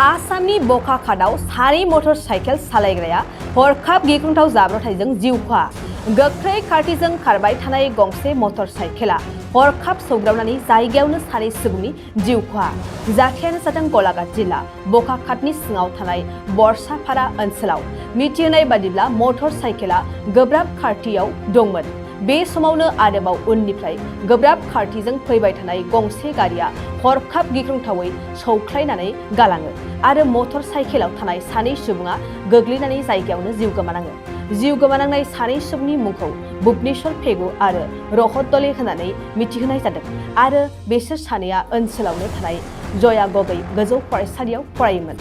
आसामनि बखाखादाव सानै motor cycle सालायग्राया हरखाब गिख्रंथाव जाब्रबथायजों जिउ खहा। गोख्रै खारथिजों खारबाय थानाय गंसे मटर साइकेला हरखाब सौग्रावनानै जायगायावनो सानै सुबुंनि जिउ खहा। जाथायानो जादों गलाघाट जिल्ला बखाखादनि सिङाव थानाय बरसाफारा ओनसोलाव। मिथिहोनाय बादिब्ला मटर साइकेला गोब्राब खारथियाव दंमोन। बे समावनो आरोबाव उननिफ्राय गोब्राब खारथिजों फैबाय थानाय गंसे गारिया हरखाब गिख्रंथावै सौख्लायनानै गालाङो आरो मटर साइकेलाव थानाय सानै सुबुङा गोग्लैनानै जायगायावनो जिउ गोमानाङो। जिउ गोमानांनाय सानै सुबुंनि मुंखौ भुबनेश्वर पेगु आरो रहत दले होननानै मिथिहोनाय जादों आरो बिसोर सानैया ओनसोलावनो थानाय जया गगै गोजौ फरायसालियाव फरायोमोन।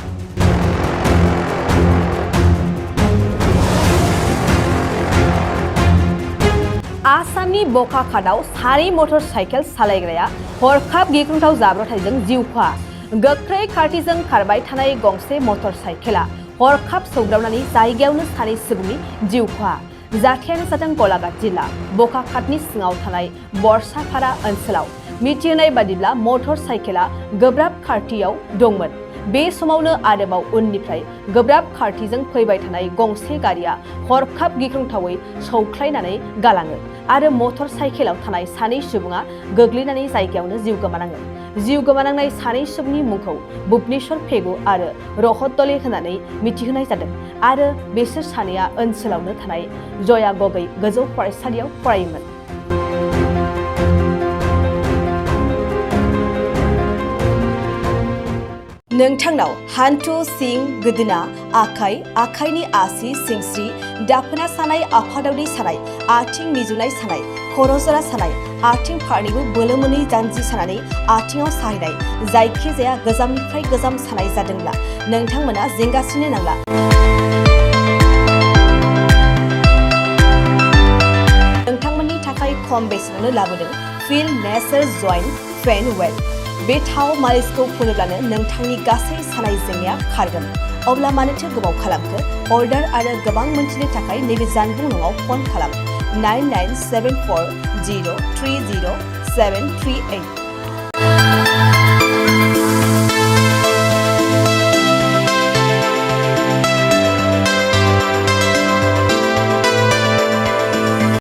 आसामनि बखाखादाव सानै मटर साइकेल सालायग्राया हरखाब गिख्रंथाव जाब्रबथायजों जिउ खहा। गोख्रै खारथिजों खारबाय थानाय गंसे मटर साइकेला हरखाब सौग्रावनानै जायगायावनो सानै सुबुंनि जिउ खहा। जाथायानो जादों गलाघाट जिल्ला बखाखादनि सिङाव थानाय बरसाफारा ओनसोलाव। मिथिहोनाय बादिब्ला मटर साइकेला गोब्राब खारथियाव दंमोन। बे समावनो आरोबाव उननिफ्राय गोब्राब खारथिजों फैबाय थानाय गंसे गारिया हरखाब गिख्रंथावै सौख्लायनानै गालाङो आरो मटर साइकेलाव थानाय सानै सुबुङा गोग्लैनानै जायगायावनो जिउ गोमानाङो। जिउ गोमानांनाय सानै सुबुंनि मुंखौ भुबनेश्वर पेगु आरो रहत दले होननानै मिथिहोनाय जादों आरो बिसोर सानैया ओनसोलावनो थानाय जया गगै गोजौ फरायसालियाव फरायोमोन। नोंथांनाव हान्थु, सिं, गोदोना, आखाइ, आखाइनि आसि, सिंस्रि, दाफोना सानाय, आफादावदै सानाय, आथिं मिजुनाय सानाय, खर' जरा सानाय, आथिं फारनैबो बोलो मोनै जानजि सानानै आथिङाव साहैनाय, जायखिजाया गोजामनिफ्राय गोजाम सानाय जादोंब्ला नोंथांमोना जिंगासिनो नांला। नोंथांमोननि थाखाय खम बेसेनावनो लाबोदों फिल नेचार जइन्ट पेन वेल। बे थाव मालिसखौ फुनोब्लानो नोंथांनि गासै सानाय जेंनाया खारगोन। अब्ला मानोथो गोबाव खालामखो? अर्डार आरो गोबां मोनथिनो थाखाय नैबे जानबुं नङाव फन खालाम 9974030738।